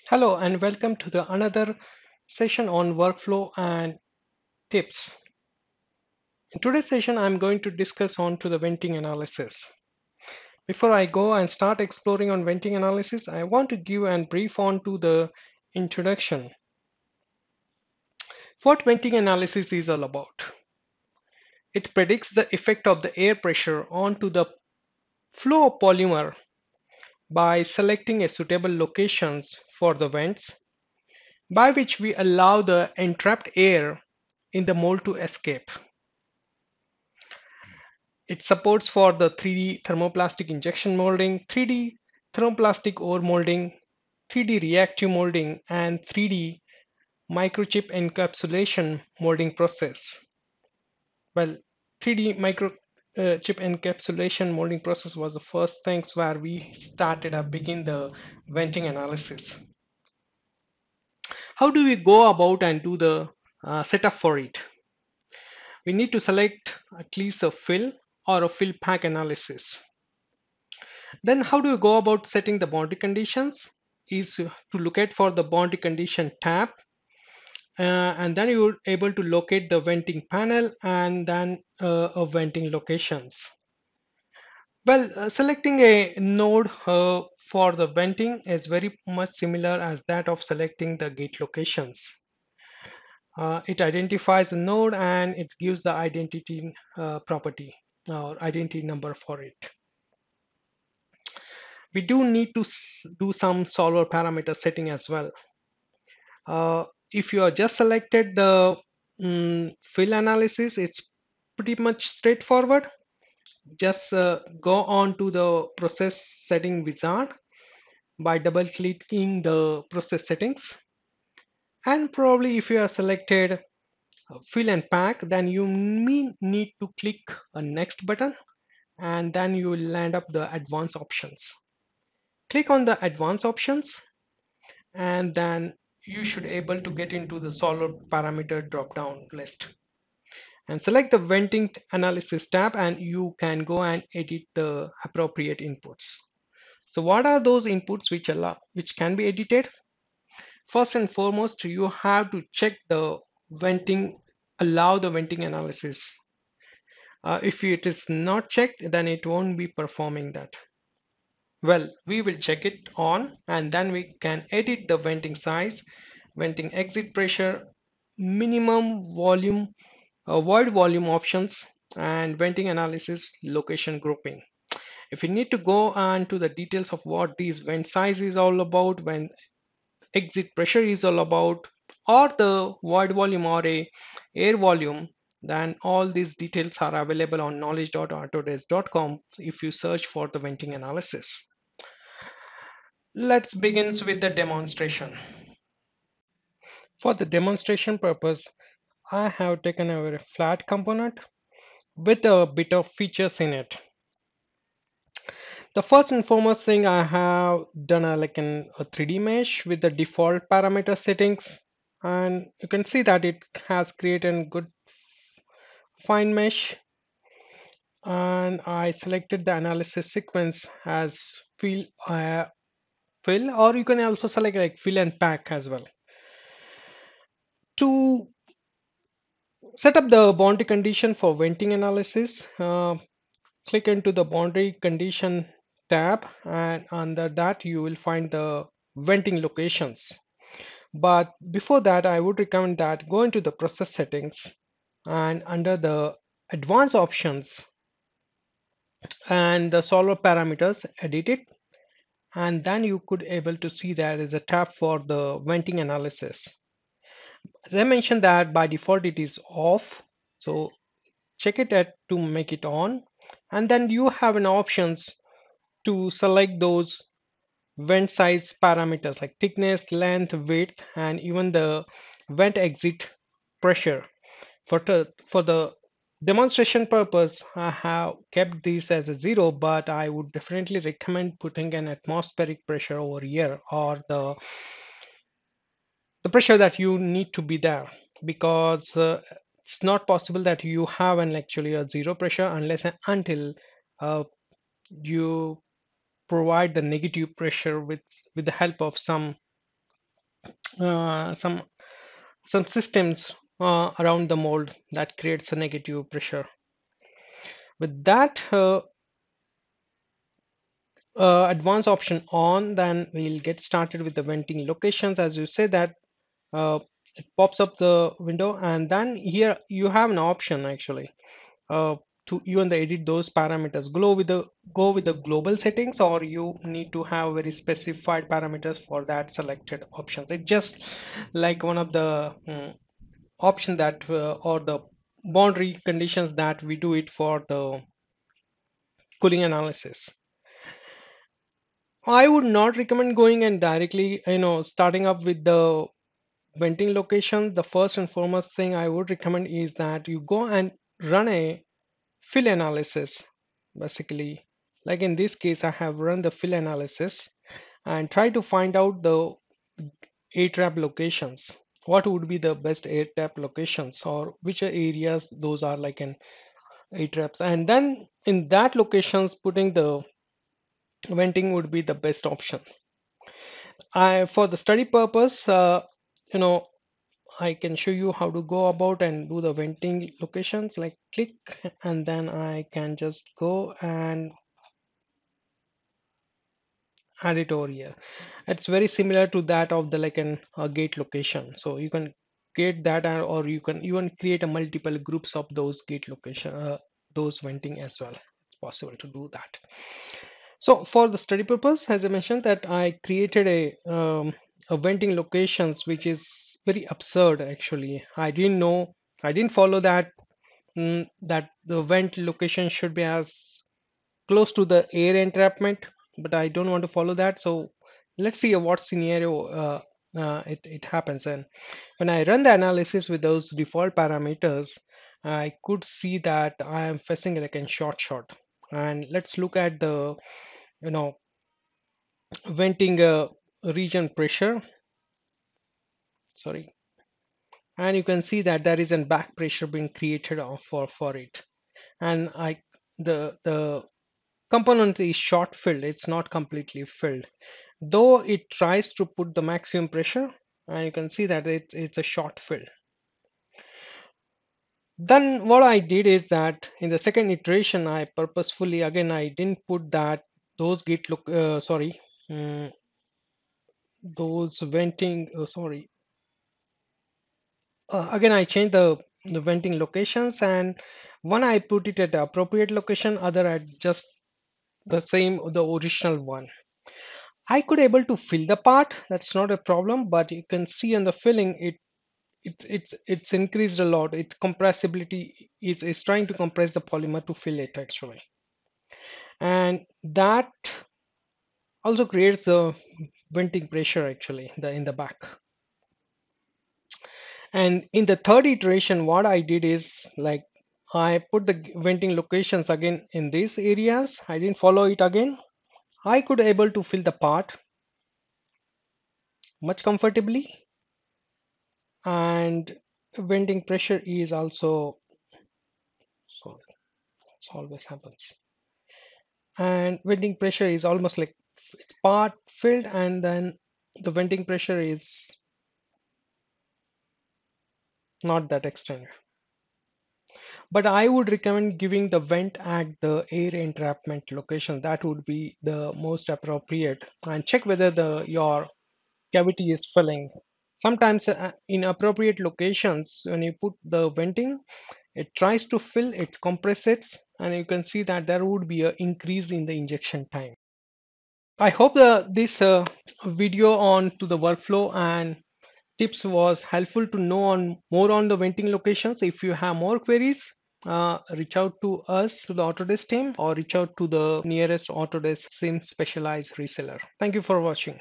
Hello and welcome to the another session on workflow and tips. In today's session, I'm going to discuss on to the venting analysis. Before I go and start exploring on venting analysis, I want to give a brief on to the introduction. What venting analysis is all about. It predicts the effect of the air pressure onto the flow of polymer by selecting a suitable locations for the vents, by which we allow the entrapped air in the mold to escape. It supports for the 3D thermoplastic injection molding, 3D thermoplastic overmolding, 3D reactive molding, and 3D microchip encapsulation molding process. Well, 3D microchip encapsulation molding process was the first things where we started to begin the venting analysis. How do we go about and do the setup for it? We need to select at least a fill or a fill pack analysis. Then how do you go about setting the boundary conditions? Is to look at for the boundary condition tab, and then you're able to locate the venting panel and then venting locations. Well, selecting a node for the venting is very much similar as that of selecting the gate locations. It identifies a node and it gives the identity property or identity number for it. We do need to do some solver parameter setting as well. If you are just selected the fill analysis, it's pretty much straightforward. Just go on to the process setting wizard by double clicking the process settings, and probably if you are selected fill and pack, then you may need to click a next button and then you will land up the advanced options. Click on the advanced options and then you should able to get into the solver parameter drop down list and select the venting analysis tab, and you can go and edit the appropriate inputs. So what are those inputs which can be edited? First and foremost, you have to check the venting, allow the venting analysis. If it is not checked, then it won't be performing that. Well, we will check it on and then we can edit the venting size, venting exit pressure, minimum volume, void volume options, and venting analysis location grouping. If you need to go on to the details of what these vent size is all about, when exit pressure is all about, or the void volume or a air volume, then all these details are available on knowledge.autodesk.com if you search for the venting analysis. Let's begin with the demonstration. For the demonstration purpose, I have taken a very flat component with a bit of features in it. The first and foremost thing, I have done a 3D mesh with the default parameter settings, and you can see that it has created a good fine mesh, and I selected the analysis sequence as fill, or you can also select like fill and pack as well. To set up the boundary condition for venting analysis, click into the boundary condition tab, and under that you will find the venting locations. But before that, I would recommend that go into the process settings and under the advanced options and the solver parameters, edit it, and then you could able to see there is a tab for the venting analysis. As I mentioned that by default it is off, so check it at to make it on, and then you have an options to select those vent size parameters like thickness, length, width, and even the vent exit pressure. For the demonstration purpose, I have kept this as a 0, but I would definitely recommend putting an atmospheric pressure over here, or the pressure that you need to be there, because it's not possible that you have an actually a 0 pressure unless and until you provide the negative pressure with the help of some some systems around the mold that creates a negative pressure. With that advanced option on, then we'll get started with the venting locations. As you say that it pops up the window, and then here you have an option actually uh, to even the edit those parameters. Go with the global settings, or you need to have very specified parameters for that selected options. It's just like one of the option that or the boundary conditions that we do it for the cooling analysis. I would not recommend going and directly, starting up with the venting location. The first and foremost thing I would recommend is that you go and run a fill analysis. Basically, like in this case, I have run the fill analysis and try to find out the air trap locations. What would be the best air trap locations, or which areas those are like an air traps, and then in that locations putting the venting would be the best option. I For the study purpose, you know I can show you how to go about and do the venting locations. Like click, and then I can just go and add it over here. It's very similar to that of the like an gate location. So you can create that, or you can even create a multiple groups of those gate location, those venting as well. It's possible to do that. So for the study purpose, as I mentioned, that I created a venting locations, which is very absurd actually. I didn't follow that that the vent location should be as close to the air entrapment, but I don't want to follow that. So let's see what scenario it happens. And when I run the analysis with those default parameters, I could see that I am facing like a short. And let's look at the you know venting region pressure. Sorry. And you can see that there is a back pressure being created for it. And the component is short filled, it's not completely filled, though it tries to put the maximum pressure, and you can see that it's a short fill. Then what I did is that in the second iteration, I purposefully again I didn't put that those gate look sorry those venting sorry again I changed the venting locations, and one I put it at the appropriate location, other at just the same the original one. I could able to fill the part. That's not a problem, but you can see on the filling it's increased a lot. Its compressibility is trying to compress the polymer to fill it actually, and that also creates the venting pressure actually the in the back. And in the third iteration, what I did is like I put the venting locations again in these areas. I didn't follow it again. I could able to fill the part much comfortably, and venting pressure is also so it always happens, and venting pressure is almost like it's part filled, and then the venting pressure is not that extended. But I would recommend giving the vent at the air entrapment location. That would be the most appropriate, and check whether the your cavity is filling. Sometimes in appropriate locations, when you put the venting, it tries to fill, it compresses, and you can see that there would be an increase in the injection time. I hope this video on to the workflow and tips was helpful to know on more on the venting locations. If you have more queries, reach out to us, to the Autodesk team, or reach out to the nearest Autodesk SIM specialized reseller. Thank you for watching.